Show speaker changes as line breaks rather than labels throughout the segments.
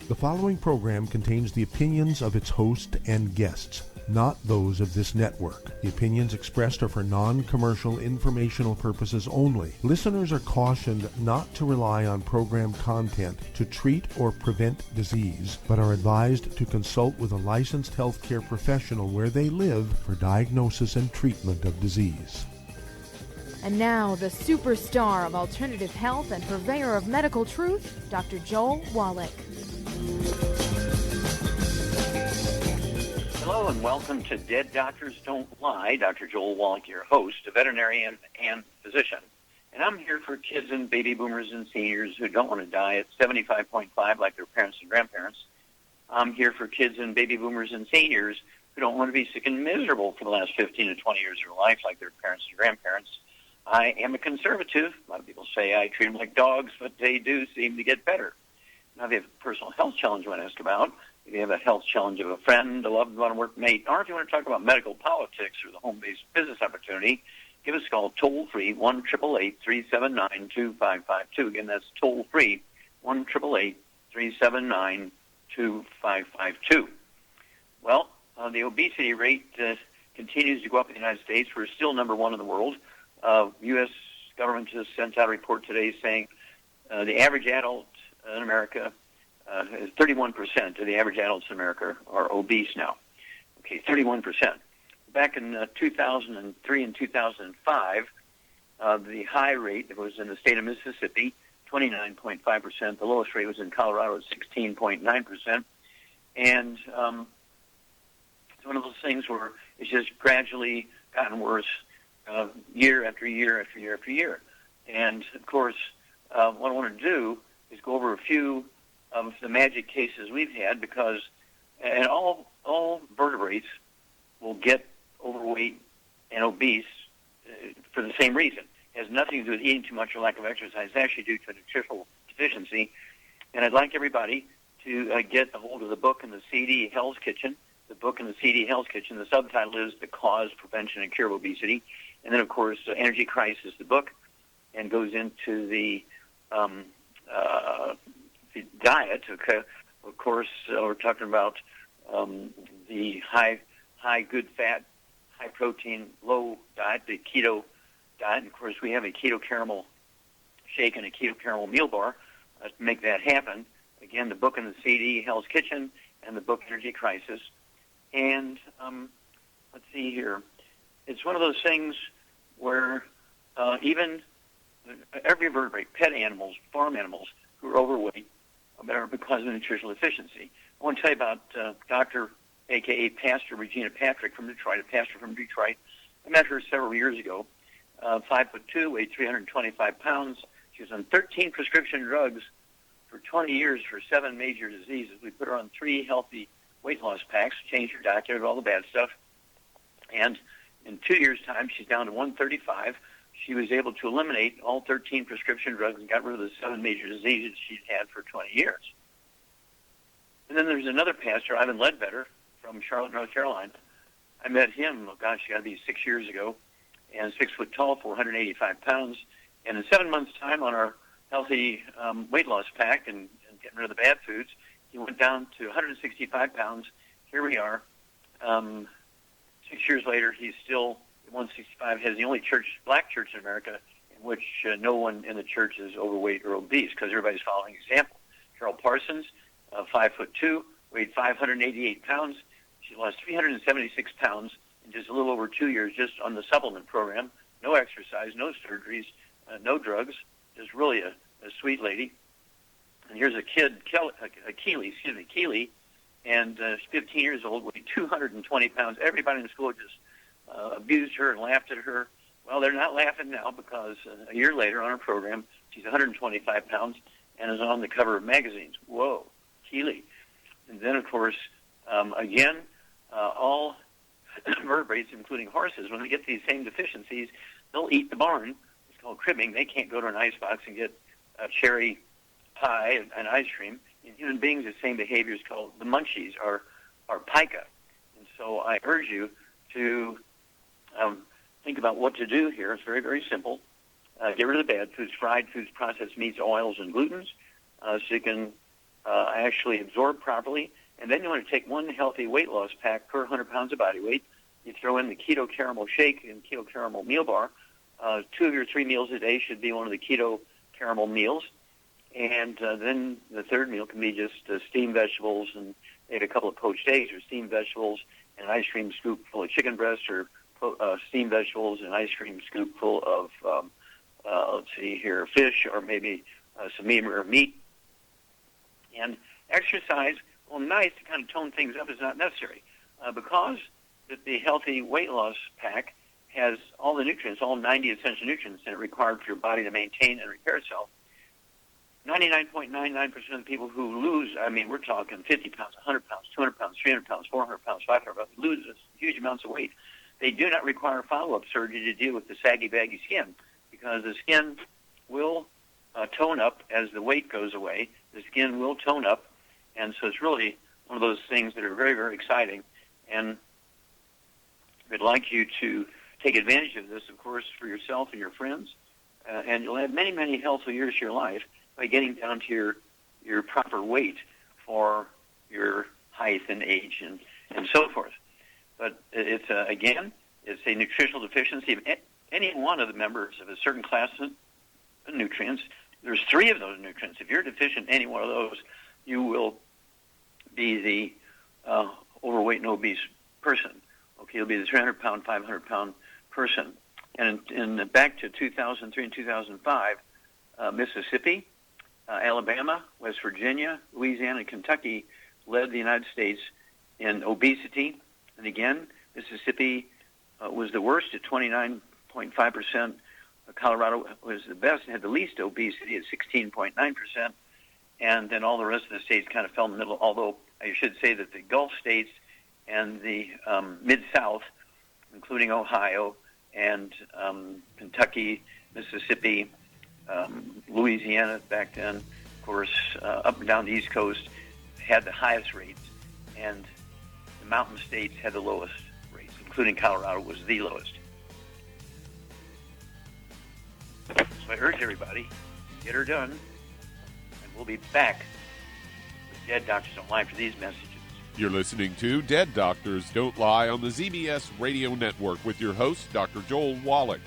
The following program contains the opinions of its host and guests, not those of this network. The opinions expressed are for non-commercial informational purposes only. Listeners are cautioned not to rely on program content to treat or prevent disease, but are advised to consult with a licensed healthcare professional where they live for diagnosis and treatment of disease.
And now, the superstar of alternative health and purveyor of medical truth, Dr. Joel Wallach.
Hello and welcome to Dead Doctors Don't Lie. Dr. Joel Wallach, your host, a veterinarian and physician. And I'm here for kids and baby boomers and seniors who don't want to die at 75.5 like their parents and grandparents. I'm here for kids and baby boomers and seniors who don't want to be sick and miserable for the last 15 to 20 years of their life like their parents and grandparents. I am a conservative. A lot of people say I treat them like dogs, but they do seem to get better. Now, if you have a personal health challenge you want to ask about, if you have a health challenge of a friend, a loved one, a workmate, or if you want to talk about medical politics or the home-based business opportunity, give us a call toll-free, 1-888-379-2552. Again, that's toll-free, 1-888-379-2552. Well, the obesity rate continues to go up in the United States. We're still number one in the world. U.S. government just sent out a report today saying the average adult in America, 31% of the average adults in America are obese now. Okay, 31%. Back in 2003 and 2005, the high rate was in the state of Mississippi, 29.5%. The lowest rate was in Colorado at 16.9%. And it's one of those things where it's just gradually gotten worse year after year after year after year. And, of course, what I want to do is go over a few of the magic cases we've had because and all vertebrates will get overweight and obese for the same reason. It has nothing to do with eating too much or lack of exercise. It's actually due to a nutritional deficiency. And I'd like everybody to get a hold of the book in the CD Hell's Kitchen. The book in the CD Hell's Kitchen, the subtitle is The Cause, Prevention, and Cure of Obesity. And then, of course, Energy Crisis, the book, and goes into the diet. Okay. Of course, we're talking about the high good fat, high protein, low diet, the keto diet. And, of course, we have a keto caramel shake and a keto caramel meal bar to make that happen. Again, the book in the CD, Hell's Kitchen, and the book Energy Crisis. And let's see here. It's one of those things where even every vertebrate, pet animals, farm animals who are overweight are because of nutritional deficiency. I want to tell you about Dr. a.k.a. Pastor Regina Patrick from Detroit, a pastor from Detroit. I met her several years ago, 5'2", weighed 325 pounds. She was on 13 prescription drugs for 20 years for 7 major diseases. We put her on 3 healthy weight loss packs, changed her diet, got rid of all the bad stuff. And in 2 years' time, she's down to 135. She was able to eliminate all 13 prescription drugs and got rid of the 7 major diseases she'd had for 20 years. And then there's another pastor, Ivan Ledbetter, from Charlotte, North Carolina. I met him, got to be 6 years ago, and 6 foot tall, 485 pounds. And in 7 months' time on our healthy weight loss pack and getting rid of the bad foods, he went down to 165 pounds. Here we are. 6 years later, he's still 165, has the only black church in America in which no one in the church is overweight or obese because everybody's following example. Carol Parsons, 5'2", weighed 588 pounds. She lost 376 pounds in just a little over 2 years just on the supplement program. No exercise, no surgeries, no drugs. Just really a sweet lady. And here's a kid, Keely, and she's 15 years old, weighed 220 pounds. Everybody in the school just abused her and laughed at her. Well, they're not laughing now because a year later on her program, she's 125 pounds and is on the cover of magazines. Whoa, Keely. And then, of course, all vertebrates, including horses, when they get these same deficiencies, they'll eat the barn. It's called cribbing. They can't go to an icebox and get cherry pie and ice cream. In human beings, the same behavior is called the munchies or pica. And so I urge you to think about what to do here. It's very, very simple. Get rid of the bad foods, fried foods, processed meats, oils, and glutens, so you can actually absorb properly. And then you want to take one healthy weight loss pack per 100 pounds of body weight. You throw in the keto caramel shake and keto caramel meal bar. 2 of your 3 meals a day should be one of the keto caramel meals. And then the third meal can be just steamed vegetables and maybe a couple of poached eggs, or steamed vegetables and an ice cream scoop full of chicken breast, or steamed vegetables and an ice cream scoop full of, fish, or maybe some meat. And exercise, well, nice to kind of tone things up, is not necessary because the healthy weight loss pack has all the nutrients, all 90 essential nutrients that are required for your body to maintain and repair itself. 99.99% of the people who lose, we're talking 50 pounds, 100 pounds, 200 pounds, 300 pounds, 400 pounds, 500 pounds, lose huge amounts of weight. They do not require follow-up surgery to deal with the saggy, baggy skin, because the skin will tone up as the weight goes away. The skin will tone up, and so it's really one of those things that are very, very exciting. And I'd like you to take advantage of this, of course, for yourself and your friends, and you'll have many, many healthful years to your life by getting down to your proper weight for your height and age and so forth. But it's a nutritional deficiency of any one of the members of a certain class of nutrients. There's 3 of those nutrients. If you're deficient in any one of those, you will be the overweight and obese person. Okay, you'll be the 300-pound, 500-pound person. And in back to 2003 and 2005, Mississippi, Alabama, West Virginia, Louisiana, and Kentucky led the United States in obesity. And again, Mississippi was the worst at 29.5%. Colorado was the best and had the least obesity at 16.9%. And then all the rest of the states kind of fell in the middle, although I should say that the Gulf states and the Mid-South, including Ohio and Kentucky, Mississippi, Louisiana back then, of course, up and down the East Coast, had the highest rates, and the mountain states had the lowest rates, including Colorado was the lowest. So I urge everybody, get her done, and we'll be back with Dead Doctors Online for these messages.
You're listening to Dead Doctors Don't Lie on the ZBS Radio Network with your host, Dr. Joel Wallach.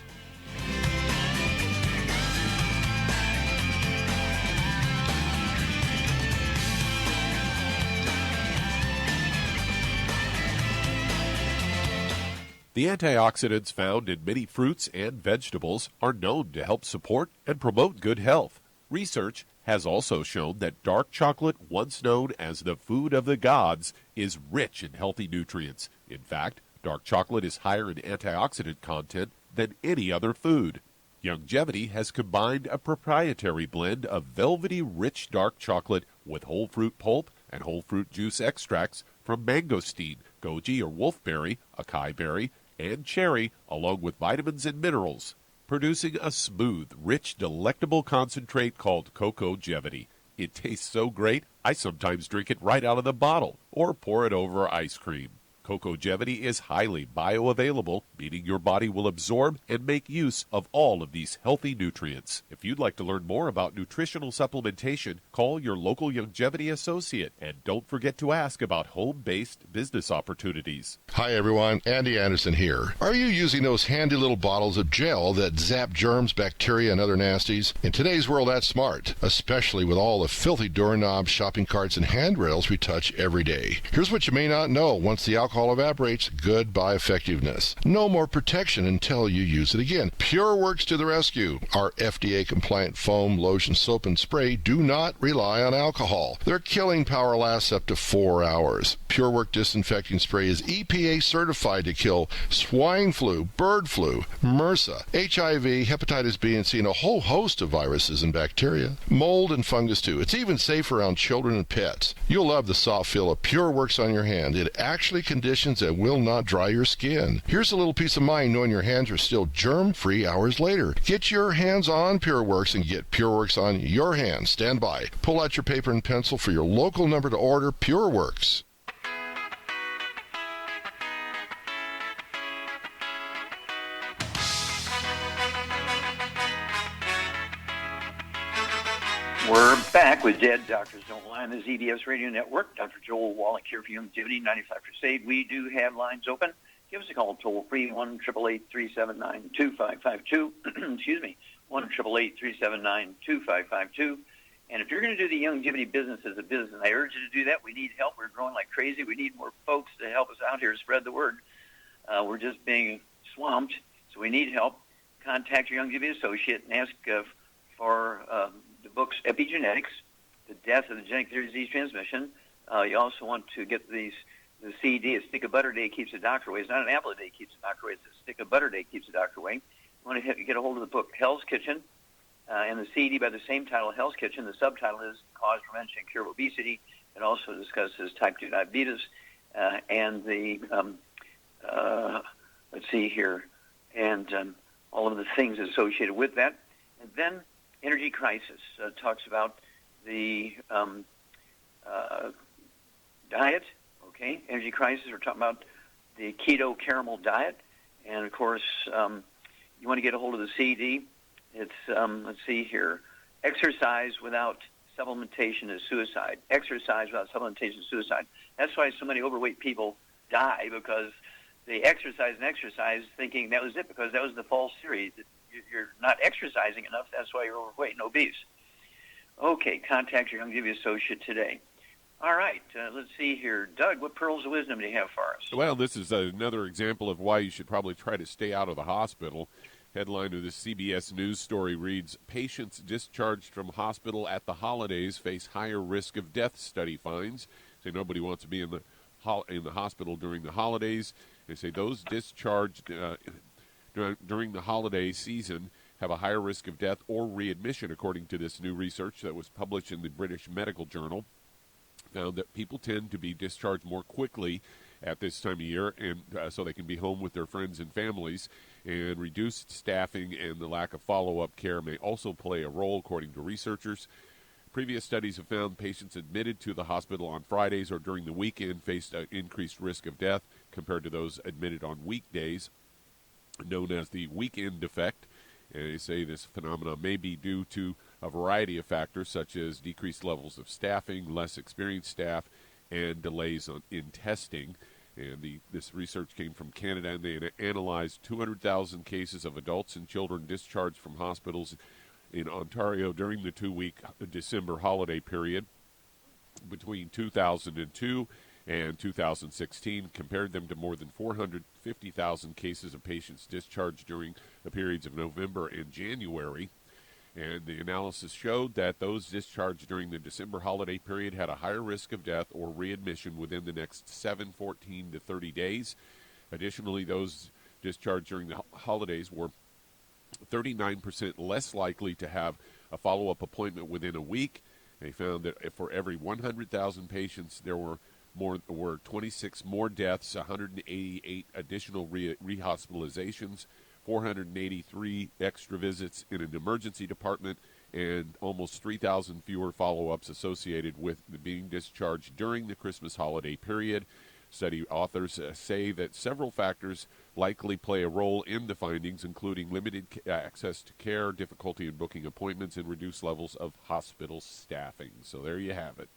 The antioxidants found in many fruits and vegetables are known to help support and promote good health. Research has also shown that dark chocolate, once known as the food of the gods, is rich in healthy nutrients. In fact, dark chocolate is higher in antioxidant content than any other food. Longevity has combined a proprietary blend of velvety rich dark chocolate with whole fruit pulp and whole fruit juice extracts from mangosteen, goji or wolfberry, acai berry, and cherry, along with vitamins and minerals, producing a smooth, rich, delectable concentrate called Cocogevity. It tastes so great, I sometimes drink it right out of the bottle or pour it over ice cream. Cocogevity is highly bioavailable, meaning your body will absorb and make use of all of these healthy nutrients. If you'd like to learn more about nutritional supplementation, call your local longevity associate, and don't forget to ask about home-based business opportunities.
Hi everyone, Andy Anderson here. Are you using those handy little bottles of gel that zap germs, bacteria, and other nasties? In today's world, that's smart, especially with all the filthy doorknobs, shopping carts, and handrails we touch every day. Here's what you may not know. Once the alcohol evaporates, goodbye effectiveness. No more protection until you use it again. PureWorks to the rescue. Our FDA-compliant foam, lotion, soap, and spray do not rely on alcohol. Their killing power lasts up to 4 hours. PureWorks disinfecting spray is EPA certified to kill swine flu, bird flu, MRSA, HIV, hepatitis B and C, and a whole host of viruses and bacteria. Mold and fungus too. It's even safe around children and pets. You'll love the soft feel of PureWorks on your hand. It actually conditions that will not dry your skin. Here's a little peace of mind knowing your hands are still germ-free hours later. Get your hands on PureWorks and get PureWorks on your hands. Stand by. Pull out your paper and pencil for your local number to order PureWorks.
We're Back with Dead Doctors Don't Lie on the ZBS Radio Network. Dr. Joel Wallach here for Longevity 95 Crusade. We do have lines open. Give us a call toll-free, 1-888-379-2552. Excuse me, 1-888-379-2552. And if you're going to do the longevity business as a business, I urge you to do that. We need help. We're growing like crazy. We need more folks to help us out here, spread the word. We're just being swamped, so we need help. Contact your longevity associate and ask for the books Epigenetics, The Death of the Genetic Disease Transmission. You also want to get the CD, A Stick of Butter Day Keeps the Doctor Away. It's not an apple a day keeps the doctor away. It's a stick of butter day keeps the doctor away. You want to get a hold of the book Hell's Kitchen, and the CD by the same title, Hell's Kitchen. The subtitle is Cause, Prevention, and Cure of Obesity. It also discusses type 2 diabetes and the, let's see here, and all of the things associated with that. And then Energy Crisis talks about the diet. Okay, Energy Crisis, we're talking about the keto caramel diet. And, of course, you want to get a hold of the CD. It's, let's see here, Exercise Without Supplementation is Suicide. Exercise without supplementation is suicide. That's why so many overweight people die, because they exercise thinking that was it, because that was the false theory. You're not exercising enough. That's why you're overweight and obese. Okay, contact your longevity associate today. All right, let's see here. Doug, what pearls of wisdom do you have for us?
Well, this is another example of why you should probably try to stay out of the hospital. Headline of this CBS News story reads, Patients discharged from hospital at the holidays face higher risk of death, study finds. Say nobody wants to be in the hospital during the holidays. They say those discharged during the holiday season have a higher risk of death or readmission, according to this new research that was published in the British Medical Journal. Found that people tend to be discharged more quickly at this time of year, and so they can be home with their friends and families. And reduced staffing and the lack of follow-up care may also play a role, according to researchers. Previous studies have found patients admitted to the hospital on Fridays or during the weekend faced an increased risk of death compared to those admitted on weekdays, known as the weekend effect. And they say this phenomenon may be due to a variety of factors, such as decreased levels of staffing, less experienced staff, and delays in testing. And this research came from Canada, and they analyzed 200,000 cases of adults and children discharged from hospitals in Ontario during the 2-week December holiday period between 2002 and 2016, compared them to more than 450,000 cases of patients discharged during the periods of November and January. And the analysis showed that those discharged during the December holiday period had a higher risk of death or readmission within the next 7, 14 to 30 days. Additionally, those discharged during the holidays were 39% less likely to have a follow-up appointment within a week. They found that for every 100,000 patients, there were 26 more deaths, 188 additional rehospitalizations, 483 extra visits in an emergency department, and almost 3,000 fewer follow-ups associated with being discharged during the Christmas holiday period. Study authors say that several factors likely play a role in the findings, including limited access to care, difficulty in booking appointments, and reduced levels of hospital staffing. So there you have it.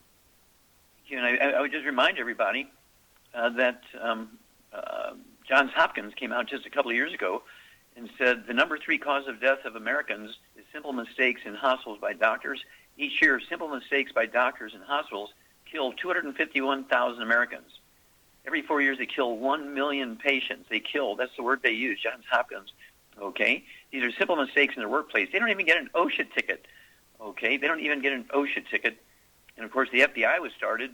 And I would just remind everybody that Johns Hopkins came out just a couple of years ago and said the number 3 cause of death of Americans is simple mistakes in hospitals by doctors. Each year, simple mistakes by doctors in hospitals kill 251,000 Americans. Every 4 years, they kill 1 million patients. That's the word they use, Johns Hopkins. Okay? These are simple mistakes in their workplace. They don't even get an OSHA ticket. Okay? They don't even get an OSHA ticket. And, of course, the FBI was started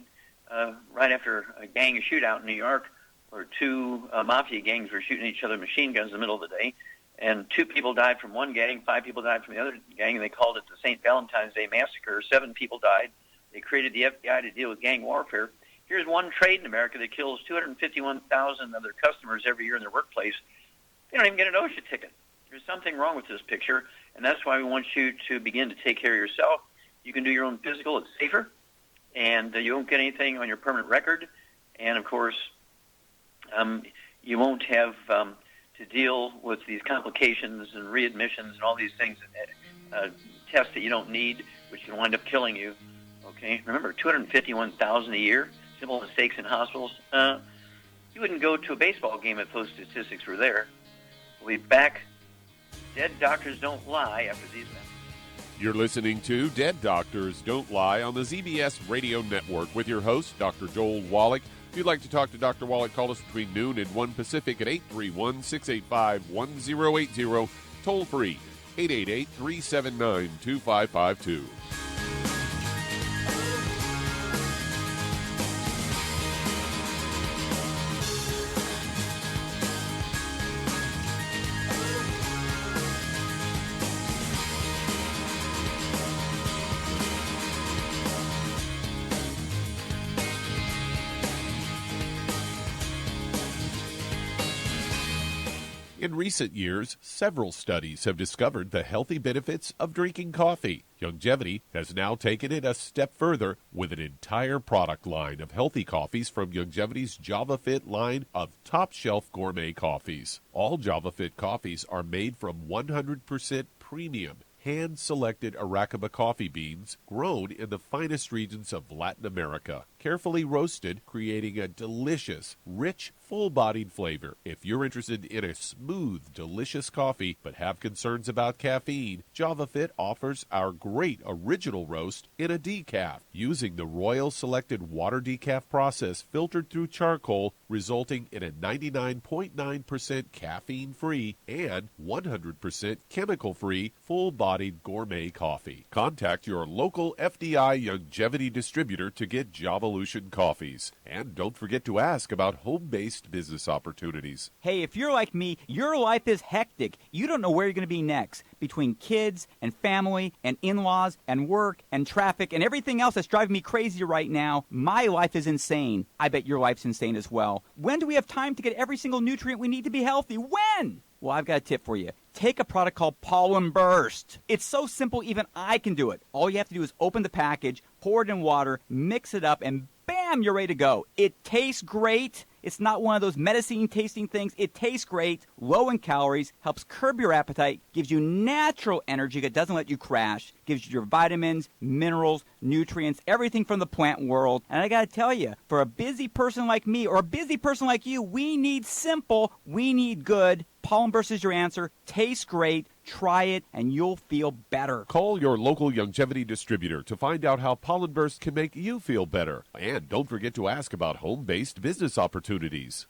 right after a gang shootout in New York where 2 mafia gangs were shooting each other with machine guns in the middle of the day. And 2 people died from one gang, 5 people died from the other gang, and they called it the St. Valentine's Day Massacre. 7 people died. They created the FBI to deal with gang warfare. Here's one trade in America that kills 251,000 of their customers every year in their workplace. They don't even get an OSHA ticket. There's something wrong with this picture, and that's why we want you to begin to take care of yourself. You can do your own physical. It's safer, and you won't get anything on your permanent record. And, of course, you won't have to deal with these complications and readmissions and all these things, tests that you don't need. which can wind up killing you. Okay, remember, 251,000 a year, simple mistakes in hospitals. You wouldn't go to a baseball game if those statistics were there. We'll be back. Dead Doctors Don't Lie after these messages.
You're listening to Dead Doctors Don't Lie on the ZBS Radio Network with your host, Dr. Joel Wallach. If you'd like to talk to Dr. Wallach, call us between noon and 1 Pacific at 831-685-1080, toll free, 888-379-2552. In recent years, several studies have discovered the healthy benefits of drinking coffee. Youngevity has now taken it a step further with an entire product line of healthy coffees from Youngevity's JavaFit line of top-shelf gourmet coffees. All JavaFit coffees are made from 100% premium, hand-selected Arabica coffee beans grown in the finest regions of Latin America, carefully roasted, creating a delicious, rich, full-bodied flavor. If you're interested in a smooth, delicious coffee but have concerns about caffeine, JavaFit offers our great original roast in a decaf, using the Royal Selected Water Decaf process filtered through charcoal, resulting in a 99.9% caffeine-free and 100% chemical-free, full-bodied gourmet coffee. Contact your local FDI Youngevity distributor to get Javalution coffees. And don't forget to ask about home-based business opportunities.
Hey, if you're like me, your life is hectic. You don't know where you're going to be next. Between kids and family and in-laws and work and traffic and everything else that's driving me crazy right now, my life is insane. I bet your life's insane as well. When do we have time to get every single nutrient we need to be healthy? When? Well, I've got a tip for you. Take a product called Pollen Burst. It's so simple, even I can do it. All you have to do is open the package, pour it in water, mix it up, and bam, you're ready to go. It tastes great. It's not one of those medicine-tasting things. It tastes great, low in calories, helps curb your appetite, gives you natural energy that doesn't let you crash, gives you your vitamins, minerals, nutrients, everything from the plant world. And I got to tell you, for a busy person like me or a busy person like you, we need simple, we need good. Pollen Burst is your answer. Tastes great. Try it, and you'll feel better.
Call your local Youngevity distributor to find out how Pollen Burst can make you feel better. And don't forget to ask about home-based business opportunities.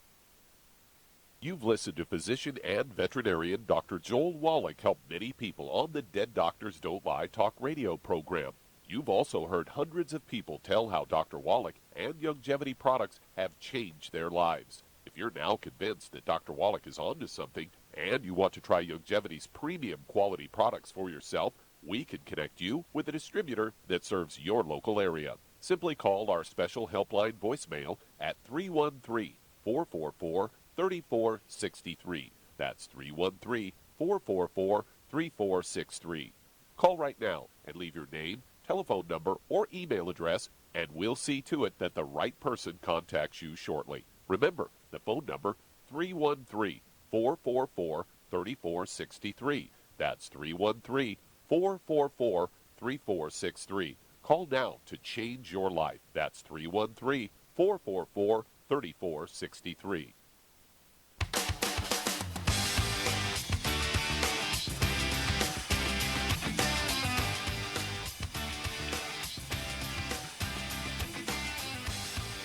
You've listened to physician and veterinarian Dr. Joel Wallach help many people on the Dead Doctors Don't Lie talk radio program. You've also heard hundreds of people tell how Dr. Wallach and Youngevity products have changed their lives. If you're now convinced that Dr. Wallach is onto something and you want to try Youngevity's premium quality products for yourself, we can connect you with a distributor that serves your local area. Simply call our special helpline voicemail at 313-444-3463. That's 313-444-3463. Call right now and leave your name, telephone number, or email address, and we'll see to it that the right person contacts you shortly. Remember, the phone number, 313-444-3463. That's 313-444-3463. Call now to change your life. That's 313-444-3463.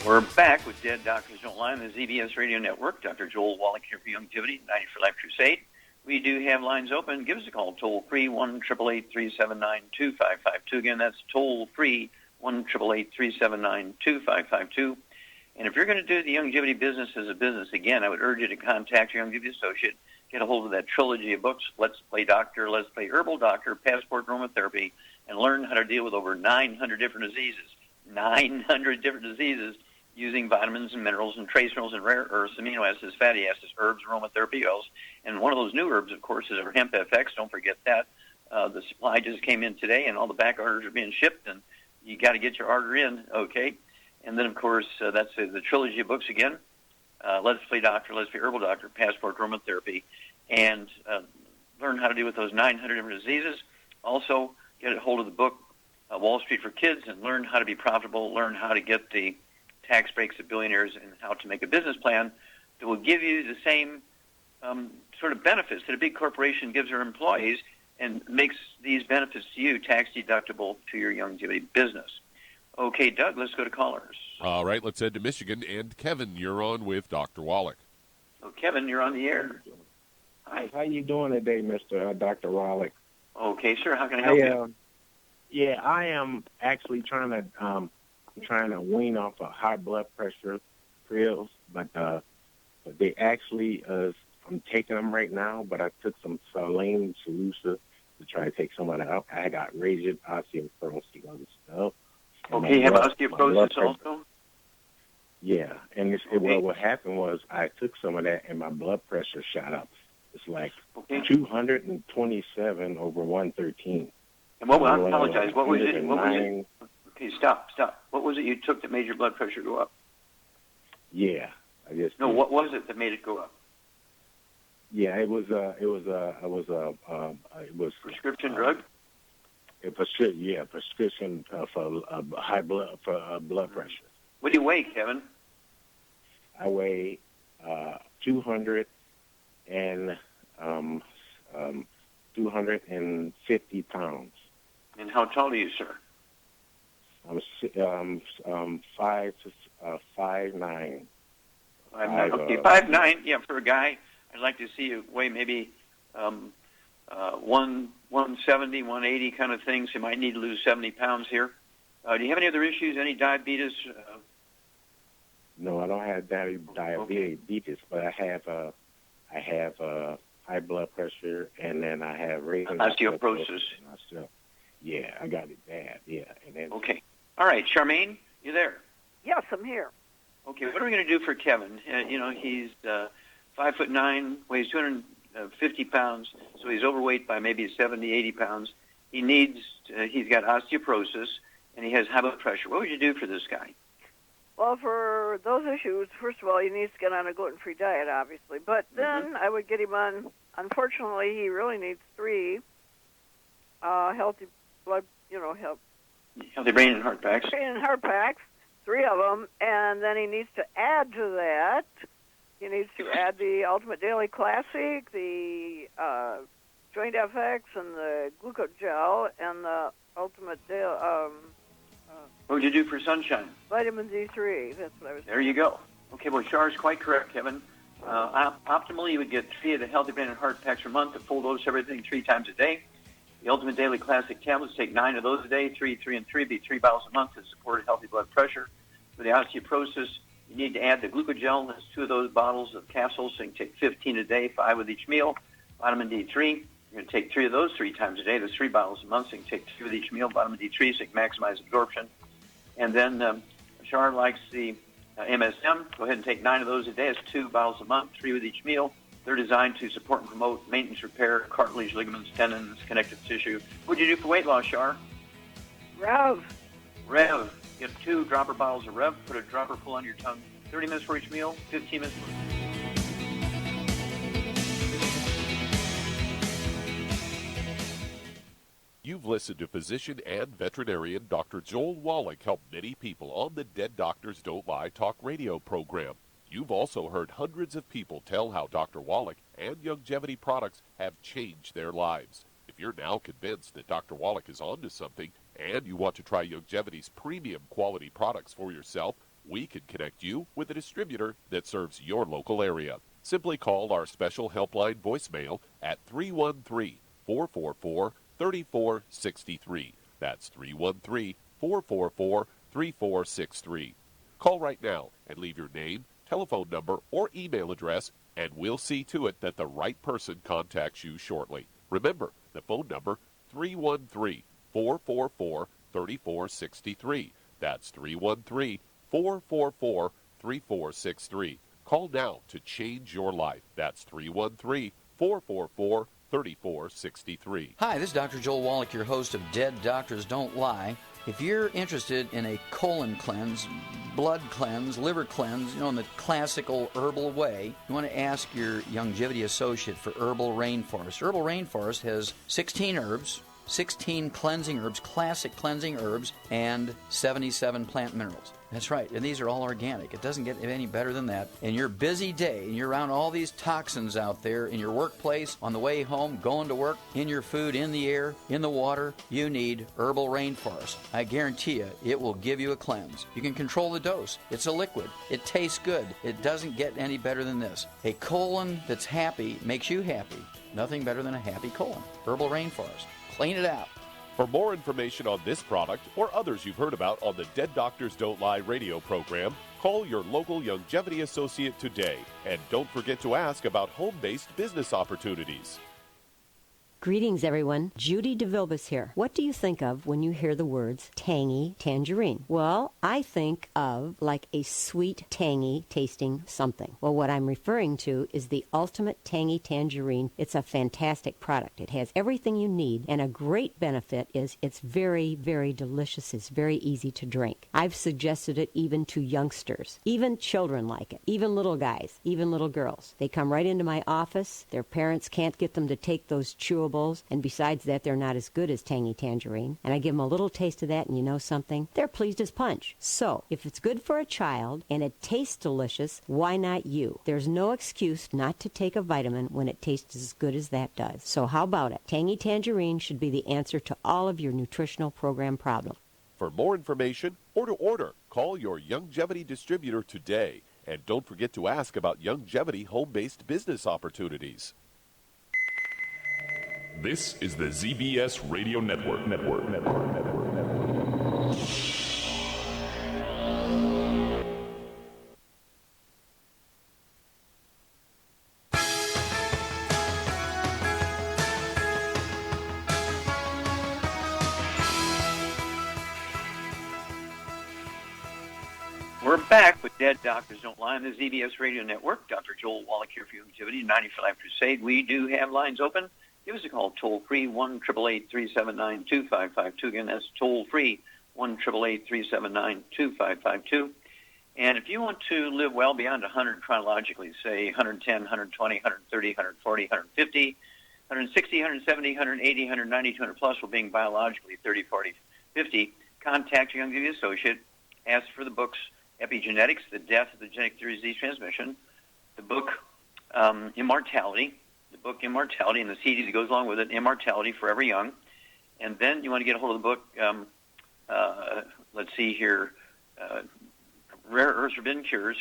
We're back with Dead Doctors Don't Lie on the ZBS Radio Network. Dr. Joel Wallach here for Youngevity, 90 for Life Crusade. We do have lines open. Give us a call, toll-free, 1-888-379-2552. Again, that's toll-free, 1-888-379-2552. And if you're going to do the Youngevity business as a business, again, I would urge you to contact your Youngevity associate, get a hold of that trilogy of books, Let's Play Doctor, Let's Play Herbal Doctor, Passport Aromatherapy, and learn how to deal with over 900 different diseases. 900 different diseases using vitamins and minerals and trace minerals and rare earths, amino acids, fatty acids, herbs, aromatherapy oils. And one of those new herbs, of course, is our Hemp FX. Don't forget that. The supply just came in today, and all the back orders are being shipped, and you got to get your order in, okay? And then, of course, that's the trilogy of books again. Let's Play Doctor, Let's Play Herbal Doctor, Passport Aromatherapy, and learn how to deal with those 900 different diseases. Also, get a hold of the book, Wall Street for Kids and learn how to be profitable, learn how to get the tax breaks of billionaires and how to make a business plan that will give you the same sort of benefits that a big corporation gives their employees and makes these benefits to you tax deductible to your longevity business. Okay, Doug, let's go to callers.
All right, let's head to Michigan. And Kevin, you're on with Dr. Wallach.
So, Kevin, you're on the air. Hi.
How you doing today, Mr. Dr. Wallach?
Okay, sir. How can I help you?
Yeah, I am actually trying to wean off of high blood pressure pills, but they actually I'm taking them right now. But I took some saline solution to try to take some of that out. I got rigid osteoporosis and stuff.
Okay, you have osteoporosis also?
Yeah, and what happened was I took some of that and my blood pressure shot up. It's like 227 over 113.
And I apologize. What was it? Okay, stop. What was it you took that made your blood pressure go up?
Yeah,
what was it that made it go up?
Yeah, it was
prescription drug.
Prescription for high blood pressure.
What do you weigh, Kevin?
I weigh 250 pounds.
And how tall are you, sir?
I'm 5'9".
5'9". Okay, 5'9". Yeah, for a guy, I'd like to see you weigh maybe 170, 180 kind of things. You might need to lose 70 pounds here. Do you have any other issues? Any diabetes?
No, I don't have diabetes, but I have high blood pressure, and then I have
osteoporosis.
Yeah, I got it bad. Yeah, and then
okay. All right, Charmaine, you there?
Yes, I'm here.
Okay, what are we going to do for Kevin? He's 5'9", weighs 250 pounds, so he's overweight by maybe 70, 80 pounds. He's got osteoporosis, and he has high blood pressure. What would you do for this guy?
Well, for those issues, first of all, he needs to get on a gluten-free diet, obviously. But then I would get him on, unfortunately, he really needs 3 healthy blood,
Healthy brain and heart packs.
3 of them. And then he needs to add to that, he needs to add the Ultimate Daily Classic, the Joint FX, and the Glucogel, and the Ultimate Daily...
what would you do for sunshine?
Vitamin D3. That's what I was.
There you go. Okay, well, Char is quite correct, Kevin. Optimally, you would get 3 of the Healthy Brain and Heart Packs a month, a full dose everything 3 times a day. The Ultimate Daily Classic tablets, take 9 of those a day, 3, 3, and 3, be 3 bottles a month to support healthy blood pressure. For the osteoporosis, you need to add the Glucogel. That's 2 of those bottles of capsules, so you can take 15 a day, 5 with each meal. Vitamin D3, you're going to take 3 of those 3 times a day. That's 3 bottles a month, so you can take 2 with each meal. Vitamin D3, so you can maximize absorption. And then Char likes the MSM. Go ahead and take 9 of those a day. It's 2 bottles a month, 3 with each meal. They're designed to support and promote maintenance, repair, cartilage, ligaments, tendons, connective tissue. What do you do for weight loss, Char?
Rev.
Get 2 dropper bottles of Rev. Put a dropper full on your tongue. 30 minutes for each meal, 15 minutes for
You've listened to physician and veterinarian Dr. Joel Wallach help many people on the Dead Doctors Don't Lie talk radio program. You've also heard hundreds of people tell how Dr. Wallach and Youngevity products have changed their lives. If you're now convinced that Dr. Wallach is onto something and you want to try Youngevity's premium quality products for yourself, we can connect you with a distributor that serves your local area. Simply call our special helpline voicemail at 313-444-3463. That's 313-444-3463. Call right now and leave your name, telephone number, or email address, and we'll see to it that the right person contacts you shortly. Remember, the phone number, 313-444-3463. That's 313-444-3463. Call now to change your life. That's 313-444-3463.
Hi, this is Dr. Joel Wallach, your host of Dead Doctors Don't Lie. If you're interested in a colon cleanse, blood cleanse, liver cleanse, in the classical herbal way, you want to ask your Youngevity associate for Herbal Rainforest. Herbal Rainforest has 16 herbs, 16 cleansing herbs, classic cleansing herbs, and 77 plant minerals. That's right, and these are all organic. It doesn't get any better than that. In your busy day, and you're around all these toxins out there in your workplace, on the way home, going to work, in your food, in the air, in the water, you need Herbal Rainforest. I guarantee you, it will give you a cleanse. You can control the dose. It's a liquid. It tastes good. It doesn't get any better than this. A colon that's happy makes you happy. Nothing better than a happy colon. Herbal Rainforest. Clean it out.
For more information on this product or others you've heard about on the Dead Doctors Don't Lie radio program, call your local Longevity associate today. And don't forget to ask about home-based business opportunities.
Greetings, everyone. Judy DeVilbus here. What do you think of when you hear the words tangy tangerine? Well, I think of like a sweet, tangy tasting something. Well, what I'm referring to is the Ultimate Tangy Tangerine. It's a fantastic product. It has everything you need, and a great benefit is it's very, very delicious. It's very easy to drink. I've suggested it even to youngsters. Even children like it. Even little guys. Even little girls. They come right into my office. Their parents can't get them to take those chewables. And besides that, they're not as good as Tangy Tangerine. And I give them a little taste of that, and you know something? They're pleased as punch. So, if it's good for a child and it tastes delicious, why not you? There's no excuse not to take a vitamin when it tastes as good as that does. So how about it? Tangy Tangerine should be the answer to all of your nutritional program problems.
For more information or to order, call your Longevity distributor today. And don't forget to ask about Longevity home-based business opportunities.
This is the ZBS Radio Network.
We're back with Dead Doctors Don't Lie on the ZBS Radio Network. Dr. Joel Wallach here for Longevity, 90 for Life Crusade. We do have lines open. Give us a call, toll-free, 1-888-379-2552. Again, that's toll-free, 1-888-379-2552. And if you want to live well beyond 100 chronologically, say 110, 120, 130, 140, 150, 160, 170, 180, 190, 200 plus, while being biologically 30, 40, 50, contact your Longevity associate. Ask for the books, Epigenetics, The Death of the Genetic Theory of Disease Transmission, the book Immortality, and the CD that goes along with it, Immortality, Forever Young. And then you want to get a hold of the book, let's see here, Rare Earths Forbidden Cures,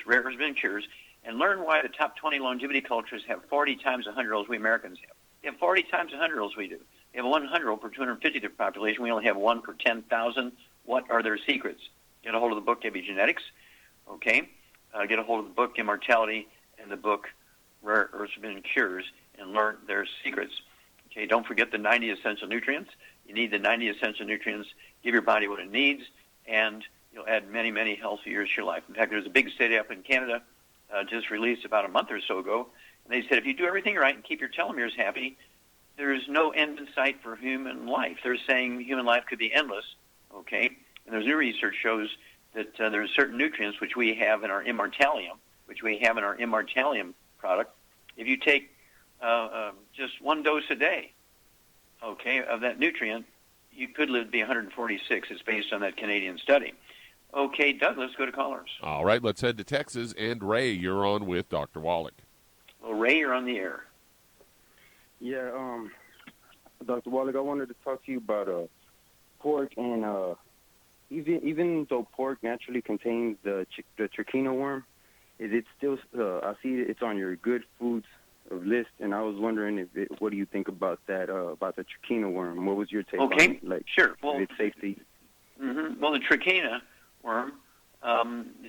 and learn why the top 20 longevity cultures have 40 times the 100-year-olds we Americans have. They have 40 times the 100-year-olds we do. They have 100-year-old per 250 of their population. We only have one per 10,000. What are their secrets? Get a hold of the book, Epigenetics. Okay? Get a hold of the book, Immortality, and the book, Rare Earths Forbidden Cures, and learn their secrets. Okay, don't forget the 90 essential nutrients. You need the 90 essential nutrients. Give your body what it needs, and you'll add many, many healthy years to your life. In fact, there's a big study up in Canada just released about a month or so ago, and they said if you do everything right and keep your telomeres happy, there's no end in sight for human life. They're saying human life could be endless, okay? And there's new research shows that there's certain nutrients which we have in our Immortalium, product. If you take just one dose a day, okay, of that nutrient, you could live to be 146. It's based on that Canadian study. Okay, Doug, let's go to callers.
All right, let's head to Texas. And Ray, you're on with Dr. Wallach.
Well, Ray, you're on the air.
Yeah, Dr. Wallach, I wanted to talk to you about pork, and even though pork naturally contains the trichina worm, is it still? I see it's on your good foods list, and I was wondering what do you think about that? About the trichina worm? What was your take on it? Like,
sure. Well,
its safety.
Mm-hmm. Well, the trichina worm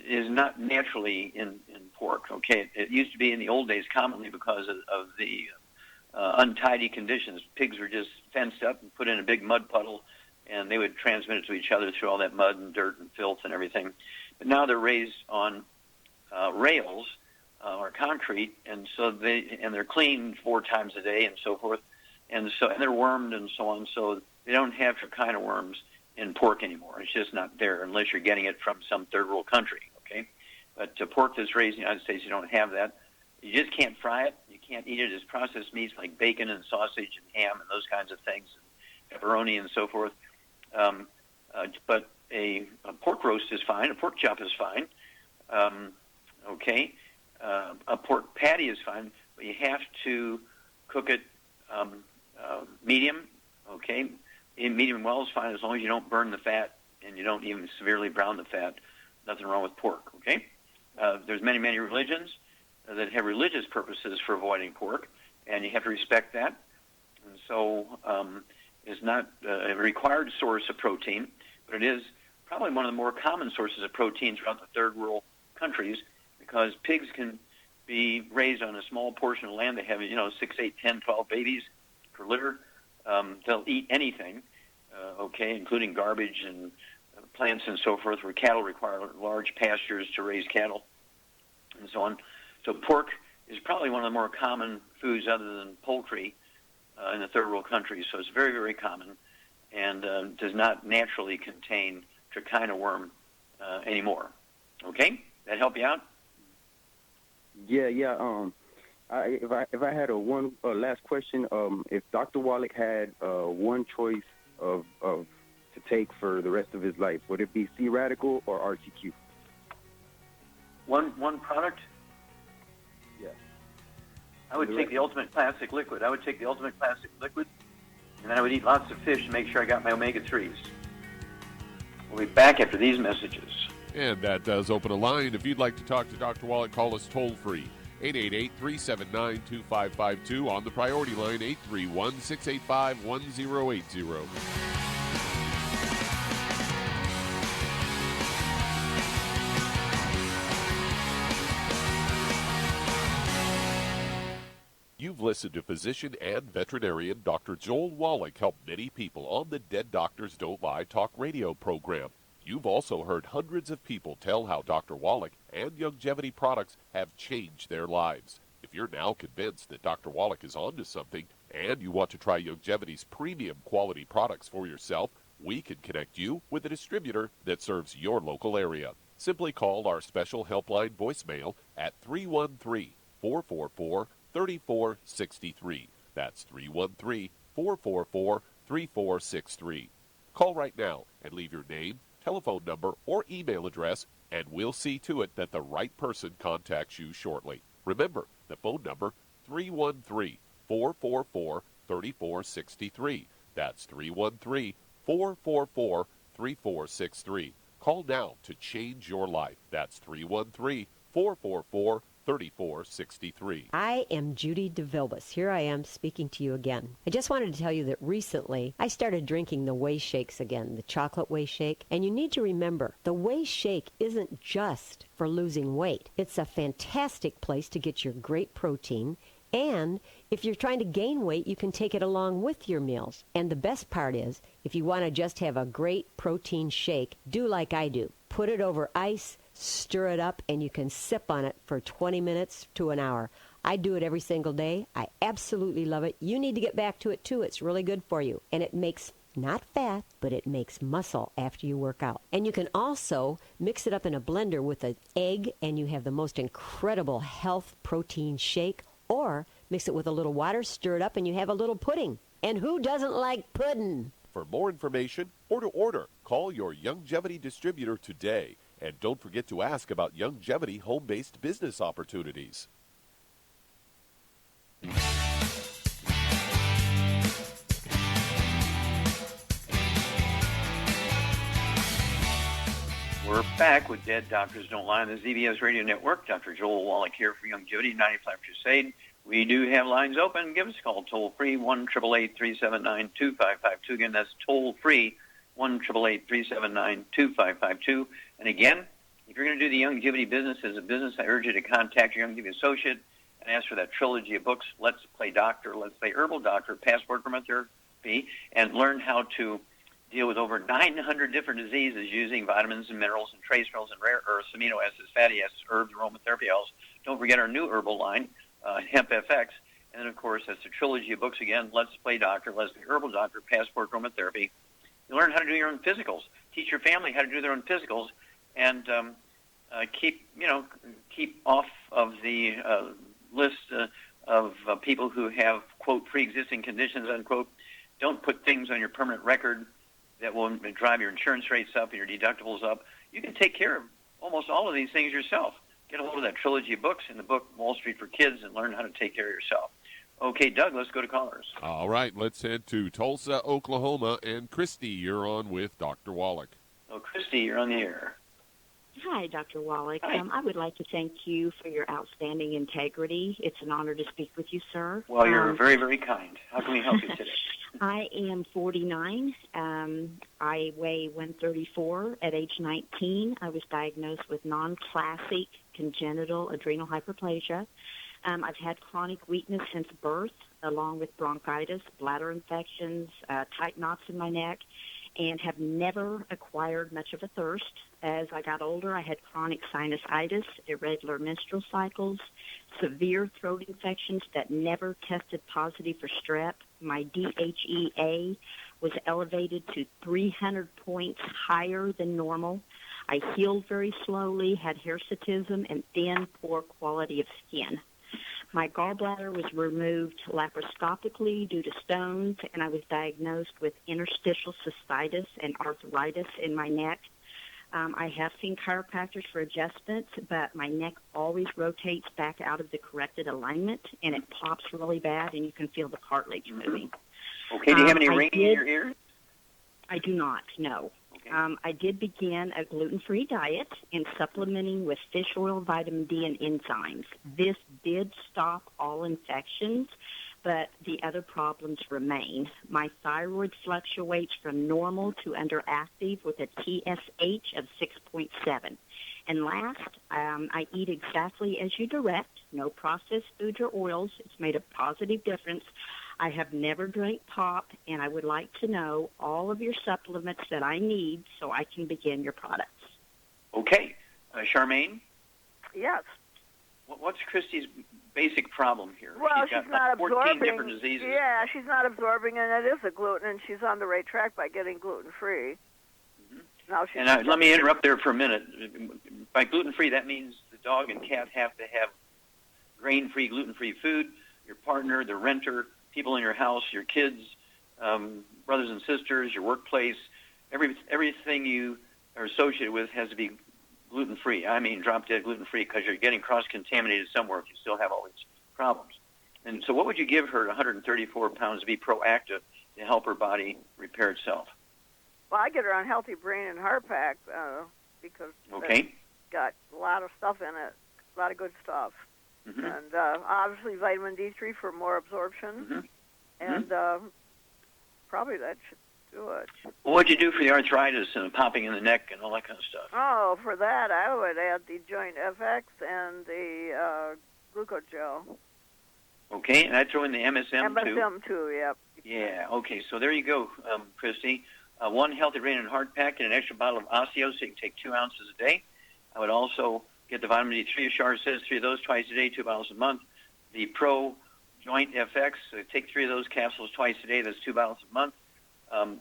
is not naturally in pork. Okay, it used to be in the old days commonly because of the untidy conditions. Pigs were just fenced up and put in a big mud puddle, and they would transmit it to each other through all that mud and dirt and filth and everything. But now they're raised on rails or concrete, and so they're cleaned 4 times a day and so forth, and they're wormed and so on. So they don't have trichina worms in pork anymore. It's just not there unless you're getting it from some third world country. Okay, but pork that's raised in the United States, you don't have that. You just can't fry it. You can't eat it as processed meats like bacon and sausage and ham and those kinds of things. In pepperoni and so forth. But a pork roast is fine. A pork chop is fine. A pork patty is fine, but you have to cook it medium. Okay, medium well is fine as long as you don't burn the fat and you don't even severely brown the fat. Nothing wrong with pork. Okay, there's many religions that have religious purposes for avoiding pork, and you have to respect that. And so it's not a required source of protein, but it is probably one of the more common sources of protein throughout the third world countries, because pigs can be raised on a small portion of land. They have, 6, 8, 10, 12 babies per litter. They'll eat anything, including garbage and plants and so forth, where cattle require large pastures to raise cattle and so on. So pork is probably one of the more common foods other than poultry in the third world countries. So it's very, very common and does not naturally contain trichina worm anymore. Okay? That help you out?
Yeah. If I had a last question, if Dr. Wallach had one choice of to take for the rest of his life, would it be C radical or RTQ?
One product?
Yeah.
I would take the Ultimate Classic Liquid. And then I would eat lots of fish to make sure I got my omega-3s. We'll be back after these messages.
And that does open a line. If you'd like to talk to Dr. Wallach, call us toll-free. 888-379-2552. On the priority line, 831-685-1080. You've listened to physician and veterinarian Dr. Joel Wallach help many people on the Dead Doctors Don't Lie talk radio program. You've also heard hundreds of people tell how Dr. Wallach and Youngevity products have changed their lives. If you're now convinced that Dr. Wallach is onto something and you want to try Youngevity's premium quality products for yourself, we can connect you with a distributor that serves your local area. Simply call our special helpline voicemail at 313-444-3463. That's 313-444-3463. Call right now and leave your name, telephone number, or email address, and we'll see to it that the right person contacts you shortly. Remember, the phone number, 313-444-3463. That's 313-444-3463. Call now to change your life. That's 313-444-3463. 3463.
I am Judy DeVilbus. Here I am speaking to you again. I just wanted to tell you that recently I started drinking the Whey Shakes again, the chocolate Whey Shake. And you need to remember, the Whey Shake isn't just for losing weight. It's a fantastic place to get your great protein. And if you're trying to gain weight, you can take it along with your meals. And the best part is, if you want to just have a great protein shake, do like I do. Put it over ice, stir it up, and you can sip on it for 20 minutes to an hour. I do it every single day. I absolutely love it. You need to get back to it, too. It's really good for you. And it makes not fat, but it makes muscle after you work out. And you can also mix it up in a blender with an egg, and you have the most incredible health protein shake. Or mix it with a little water, stir it up, and you have a little pudding. And who doesn't like pudding?
For more information or to order, call your Youngevity distributor today. And don't forget to ask about Youngevity home-based business opportunities.
We're back with Dead Doctors Don't Lie on the ZBS Radio Network. Dr. Joel Wallach here for Youngevity 95 Crusade. We do have lines open. Give us a call toll-free, 1-888-379-2552. Again, that's toll-free, 1-888-379-2552. And again, if you're going to do the Youngevity business as a business, I urge you to contact your Youngevity associate and ask for that trilogy of books, Let's Play Doctor, Let's Play Herbal Doctor, Passport Aromatherapy, and learn how to deal with over 900 different diseases using vitamins and minerals and trace minerals and rare earths, amino acids, fatty acids, herbs, aromatherapy oils. Don't forget our new herbal line, Hemp FX. And then, of course, that's a trilogy of books again, Let's Play Doctor, Let's Play Herbal Doctor, Passport Aromatherapy. You learn how to do your own physicals. Teach your family how to do their own physicals, and keep off of the list of people who have, quote, pre-existing conditions, unquote. Don't put things on your permanent record that will drive your insurance rates up and your deductibles up. You can take care of almost all of these things yourself. Get a hold of that trilogy of books and the book Wall Street for Kids and learn how to take care of yourself. Okay, Doug, let's go to callers.
All right, let's head to Tulsa, Oklahoma. And Christy, you're on with Dr. Wallach.
Oh, Christy, you're on the air.
Hi, Dr. Wallach.
Hi.
I would like to thank you for your outstanding integrity. It's an honor to speak with you, sir.
Well, you're very, very kind. How can we help you today?
I am 49. I weigh 134. At age 19, I was diagnosed with non-classic congenital adrenal hyperplasia. I've had chronic weakness since birth, along with bronchitis, bladder infections, tight knots in my neck, and have never acquired much of a thirst. As I got older, I had chronic sinusitis, irregular menstrual cycles, severe throat infections that never tested positive for strep. My DHEA was elevated to 300 points higher than normal. I healed very slowly, had hirsutism, and thin, poor quality of skin. My gallbladder was removed laparoscopically due to stones, and I was diagnosed with interstitial cystitis and arthritis in my neck. I have seen chiropractors for adjustments, but my neck always rotates back out of the corrected alignment, and it pops really bad, and you can feel the cartilage moving.
Okay, do you have any ringing in your ears?
I do not, no.
Okay.
I did begin a gluten-free diet and supplementing with fish oil, vitamin D, and enzymes. This did stop all infections, but the other problems remain. My thyroid fluctuates from normal to underactive with a TSH of 6.7. And last, I eat exactly as you direct, no processed foods or oils. It's made a positive difference. I have never drank pop, and I would like to know all of your supplements that I need so I can begin your products.
Okay. Charmaine?
Yes.
What's Christy's basic problem here?
Well,
she's got
not
14
absorbing.
different diseases.
Yeah, she's not absorbing, and it is a gluten, and she's on the right track by getting gluten-free.
Mm-hmm.
Now she's
And let me interrupt there for a minute. By gluten-free, that means the dog and cat have to have grain-free, gluten-free food. Your partner, the renter, people in your house, your kids, brothers and sisters, your workplace, everything you are associated with has to be gluten-free. I mean drop-dead gluten-free because you're getting cross-contaminated somewhere if you still have all these problems. And so what would you give her at 134 pounds to be proactive to help her body repair itself?
Well, I get her on Healthy Brain and Heart Pack because it's got a lot of stuff in it, a lot of good stuff. Mm-hmm. And obviously vitamin D3 for more absorption. Mm-hmm. And probably that should do it.
Well, what'd you do for the arthritis and popping in the neck and all that kind of stuff?
Oh, for that, I would add the Joint FX and the glucogel.
Okay, and I'd throw in the MSM, too?
MSM, too, yep.
Yeah, okay, so there you go, Christy. One Healthy Brain and Heart Pack and an extra bottle of Osteo, so you can take 2 ounces a day. I would also get the vitamin D3, as Char says, 3 of those twice a day, 2 bottles a month. The Pro Joint FX, take 3 of those capsules twice a day, that's 2 bottles a month.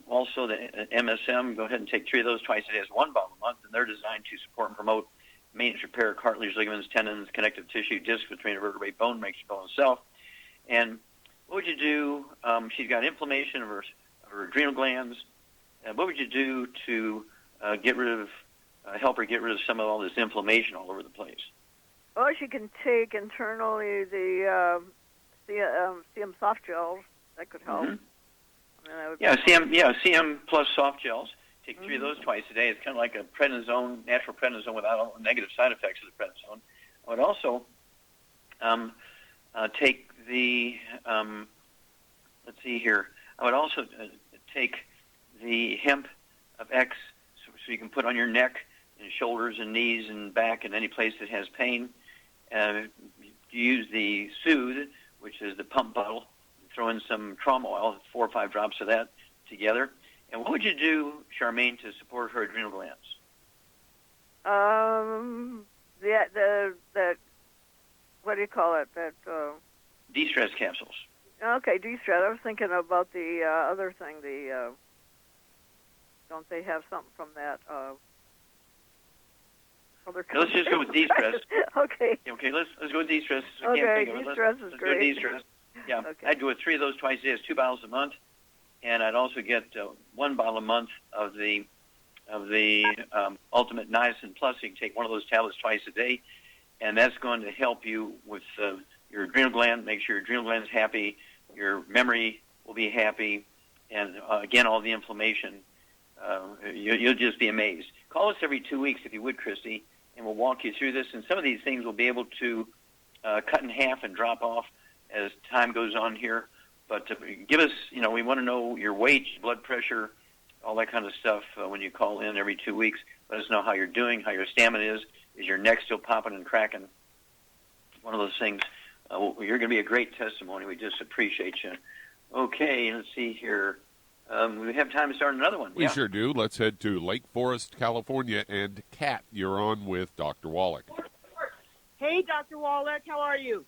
Also, the MSM, go ahead and take 3 of those twice a day as 1 bottle a month, and they're designed to support and promote maintenance, repair, cartilage, ligaments, tendons, connective tissue, disc between a vertebrae, bone, makes your bone itself. And what would you do? She's got inflammation of her adrenal glands. What would you do to help her get rid of some of all this inflammation all over the place?
Well, she can take internally the CM soft gels. That could help.
Mm-hmm. CM plus soft gels. Take 3 of those twice a day. It's kind of like a prednisone, natural prednisone without all the negative side effects of the prednisone. I would also take the, let's see here. I would also take the hemp of X so you can put on your neck and shoulders and knees and back and any place that has pain. You use the Soothe, which is the pump bottle. Throw in some trauma oil, 4 or 5 drops of that together. And what would you do, Charmaine, to support her adrenal glands?
What do you call it? That
de-stress capsules.
Okay, de-stress. I was thinking about the other thing. Don't they have something from that?
Let's just go with de-stress.
Okay.
Okay, let's go with de-stress.
Okay, de-stress is
let's
great.
Go de-stress. Yeah, okay. I'd go with 3 of those twice a day. It's 2 bottles a month. and I'd also get 1 bottle a month of the Ultimate Niacin Plus. You can take one of those tablets twice a day, and that's going to help you with your adrenal gland, make sure your adrenal gland is happy, your memory will be happy, and again, all the inflammation. You'll just be amazed. Call us every 2 weeks if you would, Christy, and we'll walk you through this. And some of these things we'll be able to cut in half and drop off as time goes on here. But give us, we want to know your weight, blood pressure, all that kind of stuff when you call in every 2 weeks. Let us know how you're doing, how your stamina is. Is your neck still popping and cracking? One of those things. You're going to be a great testimony. We just appreciate you. Okay, let's see here. We have time to start another one.
We sure do. Let's head to Lake Forest, California. And Kat, you're on with Dr. Wallach.
Hey, Dr. Wallach, how are you?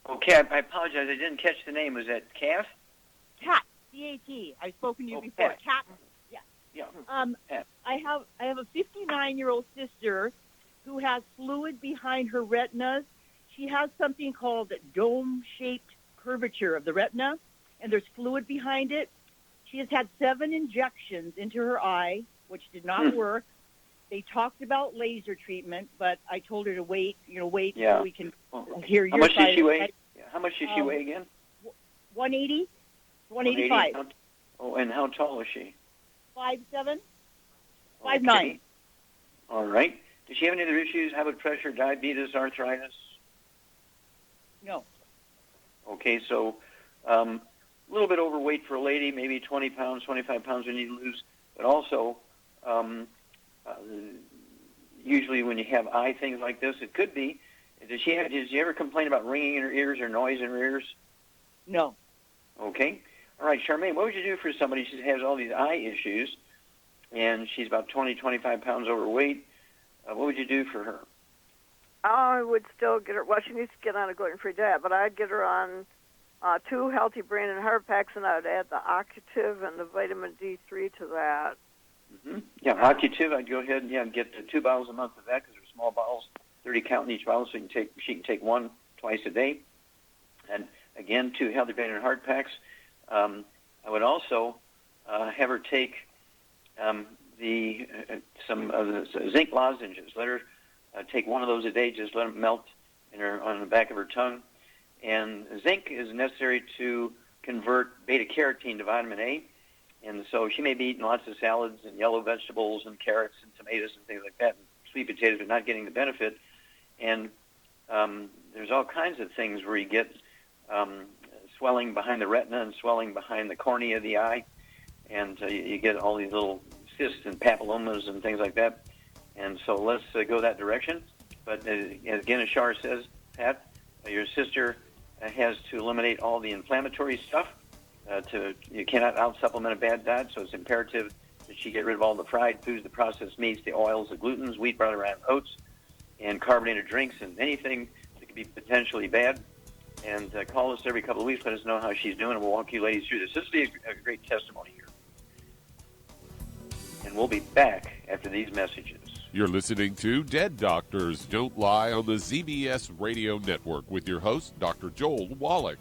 Okay, I apologize. I didn't catch the name. Was that Cass?
Kat, C-A-T. I've spoken to you before. Kat. Yeah.
Yeah.
I have a 59-year-old sister who has fluid behind her retinas. She has something called dome-shaped curvature of the retina, and there's fluid behind it. She has had 7 injections into her eye, which did not work. They talked about laser treatment, but I told her to wait so we can hear your side.
How much does she weigh? How much does she weigh again?
180, 185.
And how tall is she?
5'7", 5'9".
Okay. All right. Does she have any other issues? High blood pressure, diabetes, arthritis?
No.
Okay, so a little bit overweight for a lady, maybe 20 pounds, 25 pounds we need to lose. But also, usually when you have eye things like this, it could be. Did she ever complain about ringing in her ears or noise in her ears?
No.
Okay. All right, Charmaine, what would you do for somebody who has all these eye issues and she's about 20, 25 pounds overweight? What would you do for her?
I would still get her, she needs to get on a gluten-free diet, but I'd get her on 2 healthy brain and heart packs, and I would add the Occutive and the vitamin D3 to that.
Mm-hmm. Yeah, Occutive, I'd go ahead and get 2 bottles a month of that because they're small bottles, 30 count in each bottle, so she can take 1 twice a day. And again, 2 healthy brain and heart packs. I would also have her take some of the zinc lozenges. Let her take 1 of those a day. Just let them melt on the back of her tongue. And zinc is necessary to convert beta-carotene to vitamin A. And so she may be eating lots of salads and yellow vegetables and carrots and tomatoes and things like that, and sweet potatoes, but not getting the benefit. And there's all kinds of things where you get swelling behind the retina and swelling behind the cornea of the eye, and you get all these little cysts and papillomas and things like that. And so let's go that direction. But again, as Shar says, Pat, your sister has to eliminate all the inflammatory stuff. You cannot out-supplement a bad diet, so it's imperative that she get rid of all the fried foods, the processed meats, the oils, the glutens, wheat, barley, rye, and oats, and carbonated drinks, and anything that could be potentially bad. And call us every couple of weeks, let us know how she's doing, and we'll walk you ladies through this. This will be a great testimony here. And we'll be back after these messages.
You're listening to Dead Doctors Don't Lie on the ZBS Radio Network with your host, Dr. Joel Wallach.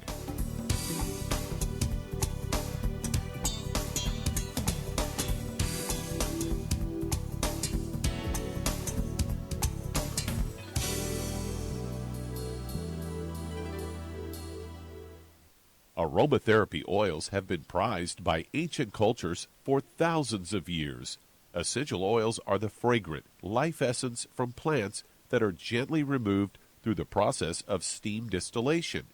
Aromatherapy oils have been prized by ancient cultures for thousands of years. Essential oils are the fragrant life essence from plants that are gently removed through the process of steam distillation.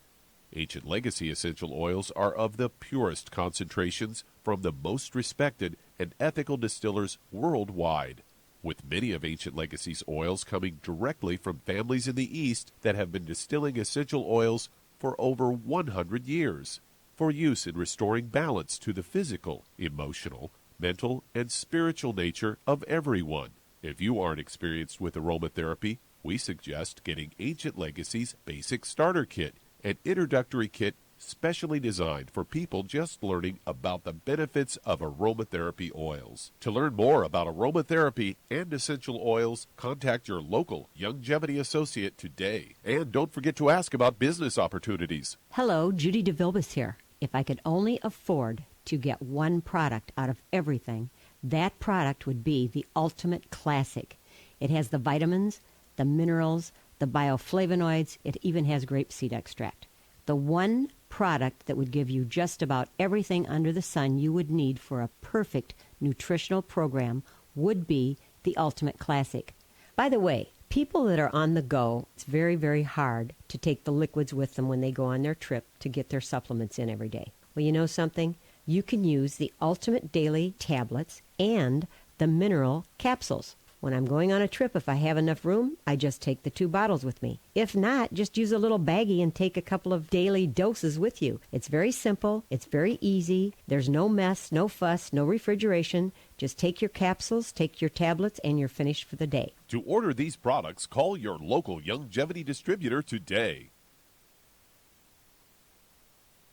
Ancient legacy essential oils are of the purest concentrations from the most respected and ethical distillers worldwide, with many of Ancient Legacy's oils coming directly from families in the East that have been distilling essential oils for over 100 years, for use in restoring balance to the physical, emotional, mental, and spiritual nature of everyone. If you aren't experienced with aromatherapy, we suggest getting Ancient Legacy's Basic Starter Kit, an introductory kit specially designed for people just learning about the benefits of aromatherapy oils. To learn more about aromatherapy and essential oils, contact your local Longevity Associate today. And don't forget to ask about business opportunities.
Hello, Judy DeVilbus here. If I could only afford to get one product out of everything, that product would be the Ultimate Classic. It has the vitamins, the minerals, the bioflavonoids. It even has grapeseed extract. The one product that would give you just about everything under the sun you would need for a perfect nutritional program would be the Ultimate Classic. By the way, people that are on the go, it's very, very hard to take the liquids with them when they go on their trip to get their supplements in every day. Well, you know something? You can use the Ultimate Daily tablets and the mineral capsules. When I'm going on a trip, if I have enough room, I just take the 2 bottles with me. If not, just use a little baggie and take a couple of daily doses with you. It's very simple. It's very easy. There's no mess, no fuss, no refrigeration. Just take your capsules, take your tablets, and you're finished for the day.
To order these products, call your local Youngevity distributor today.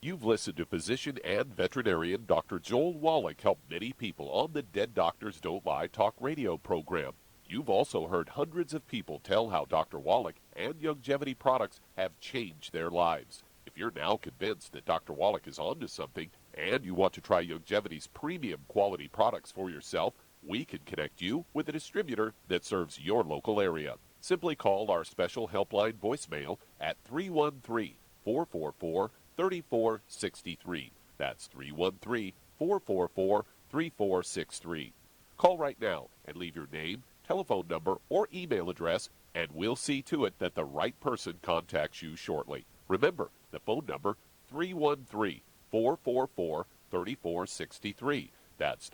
You've listened to physician and veterinarian Dr. Joel Wallach help many people on the Dead Doctors Don't Lie talk radio program. You've also heard hundreds of people tell how Dr. Wallach and Youngevity products have changed their lives. If you're now convinced that Dr. Wallach is onto something and you want to try Youngevity's premium quality products for yourself, we can connect you with a distributor that serves your local area. Simply call our special helpline voicemail at 313-444-3463. That's 313-444-3463. Call right now and leave your name, telephone number, or email address, and we'll see to it that the right person contacts you shortly. Remember, the phone number, 313-444-3463. That's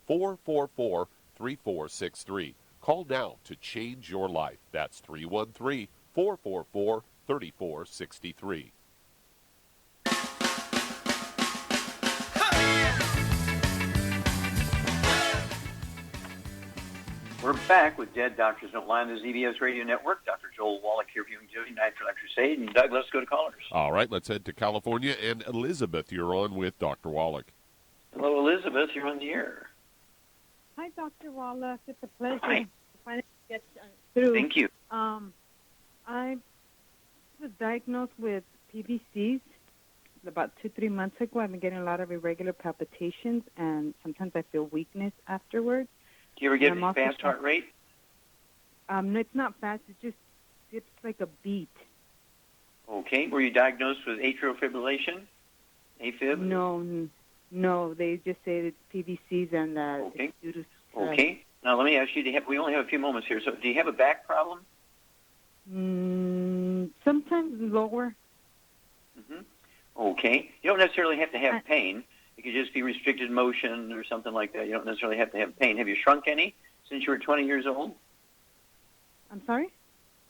313-444-3463. Call now to change your life. That's 313-444-3463.
We're back with Dead Doctors Don't Lie on the ZBS Radio Network. Dr. Joel Wallach here for Youngevity Night for Crusade. And Doug, let's go to callers.
All right, let's head to California. And Elizabeth, you're on with Dr. Wallach.
Hello, Elizabeth. You're on the air.
Hi, Dr. Wallach. It's a pleasure
Hi.
to finally get through.
Thank you.
I was diagnosed with PVCs about 2-3 months ago. I've been getting a lot of irregular palpitations, and sometimes I feel weakness afterwards.
Do you ever get a fast heart rate?
No, it's not fast. It's like a beat.
Okay. Were you diagnosed with atrial fibrillation? AFib?
No. They just say it's PVCs and
okay.
It's due to
Okay. Now let me ask you. We only have a few moments here. So, do you have a back problem?
Sometimes lower.
Mm-hmm. Okay. You don't necessarily have to have pain. It could just be restricted motion or something like that. You don't necessarily have to have pain. Have you shrunk any since you were 20 years old?
I'm sorry?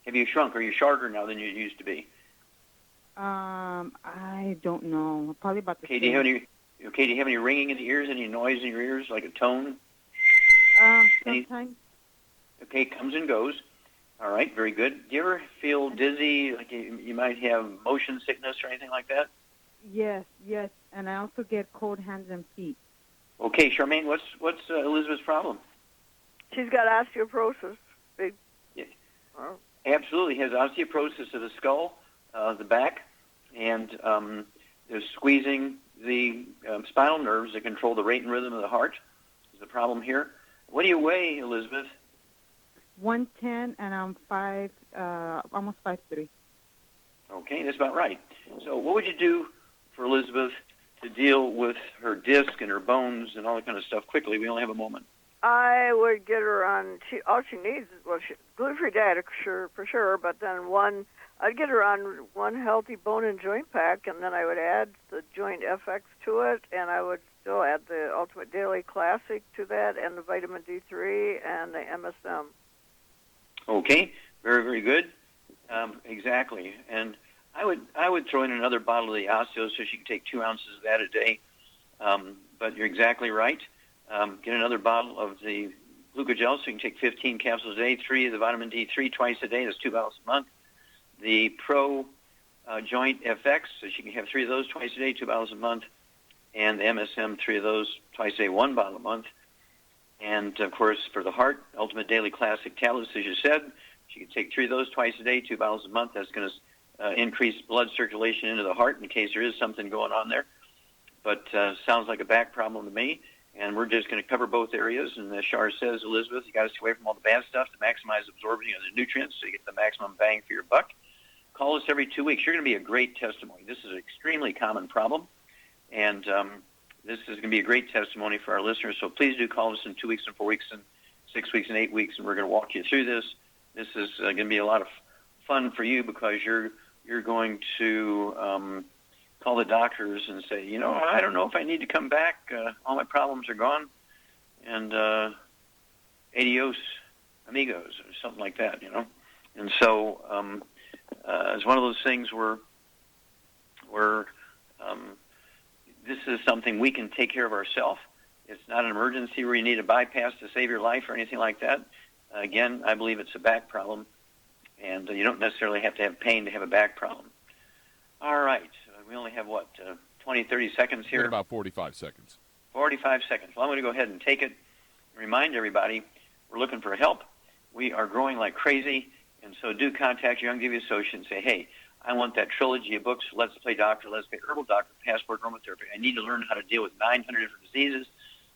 Have you shrunk? Are you shorter now than you used to be?
I don't know. Probably about the same.
Do you have any ringing in the ears, any noise in your ears, like a tone?
Sometimes.
Okay, comes and goes. All right, very good. Do you ever feel dizzy, like you might have motion sickness or anything like that?
Yes, and I also get cold hands and feet.
Okay, Charmaine, what's Elizabeth's problem?
She's got osteoporosis.
Yeah. Absolutely, has osteoporosis of the skull, the back, and there's squeezing the spinal nerves that control the rate and rhythm of the heart. Is the problem here? What do you weigh, Elizabeth?
110, and I'm almost 5'3".
Okay, that's about right. So what would you do for Elizabeth to deal with her disc and her bones and all that kind of stuff quickly? We only have a moment.
I would get her on. All she needs is gluten-free diet, for sure. But then I'd get her on one healthy bone and joint pack, and then I would add the Joint FX to it, and I would still add the Ultimate Daily Classic to that, and the vitamin D3 and the MSM.
Okay, very, very good. Exactly, and I would throw in another bottle of the Osteo so she can take 2 ounces of that a day. But you're exactly right. Get another bottle of the glucogel so you can take 15 capsules a day, 3 of the vitamin D3 twice a day. That's 2 bottles a month. The Pro Joint FX, so she can have 3 of those twice a day, 2 bottles a month. And the MSM, 3 of those twice a day, 1 bottle a month. And, of course, for the heart, Ultimate Daily Classic tablets, as you said. She can take 3 of those twice a day, 2 bottles a month. That's going to increase blood circulation into the heart in case there is something going on there. but sounds like a back problem to me. And we're just going to cover both areas. And as Shar says, Elizabeth, you got to stay away from all the bad stuff to maximize absorption of the nutrients so you get the maximum bang for your buck. Call us every 2 weeks. You're going to be a great testimony. This is an extremely common problem, and this is going to be a great testimony for our listeners. So please do call us in 2 weeks and 4 weeks and 6 weeks and 8 weeks, and we're going to walk you through this. This is going to be a lot of fun for you because you're going to call the doctors and say, you know, I don't know if I need to come back. All my problems are gone, and adios, amigos, or something like that, you know. And so it's one of those things where this is something we can take care of ourselves. It's not an emergency where you need a bypass to save your life or anything like that. Again, I believe it's a back problem, and you don't necessarily have to have pain to have a back problem. All right. We only have, 20, 30 seconds here?
About 45 seconds.
45 seconds. Well, I'm going to go ahead and take it and remind everybody we're looking for help. We are growing like crazy, and so do contact your Youngevity associate and say, hey, I want that trilogy of books, Let's Play Doctor, Let's Play Herbal Doctor, Passport Aromatherapy. I need to learn how to deal with 900 different diseases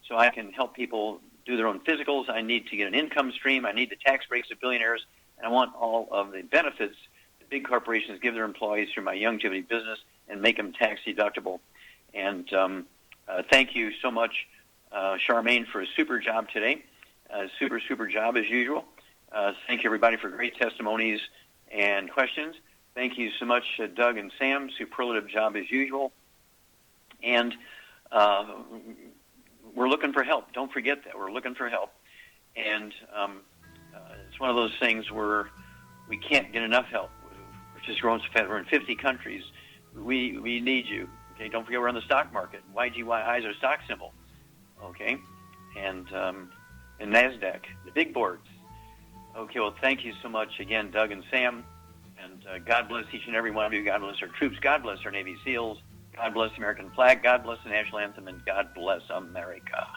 so I can help people do their own physicals. I need to get an income stream. I need the tax breaks of billionaires, and I want all of the benefits the big corporations give their employees through my Youngevity business and make them tax deductible. And thank you so much, Charmaine, for a super job today. Super job as usual. Thank you, everybody, for great testimonies and questions. Thank you so much, Doug and Sam. Superlative job as usual. And we're looking for help. Don't forget that. We're looking for help. And it's one of those things where we can't get enough help. We're just growing so fast. We're in 50 countries. We need you. Okay, don't forget we're on the stock market. YGYI is our stock symbol. Okay, and NASDAQ, the big boards. Okay, well, thank you so much again, Doug and Sam. And God bless each and every one of you. God bless our troops. God bless our Navy SEALs. God bless the American flag. God bless the national anthem. And God bless America.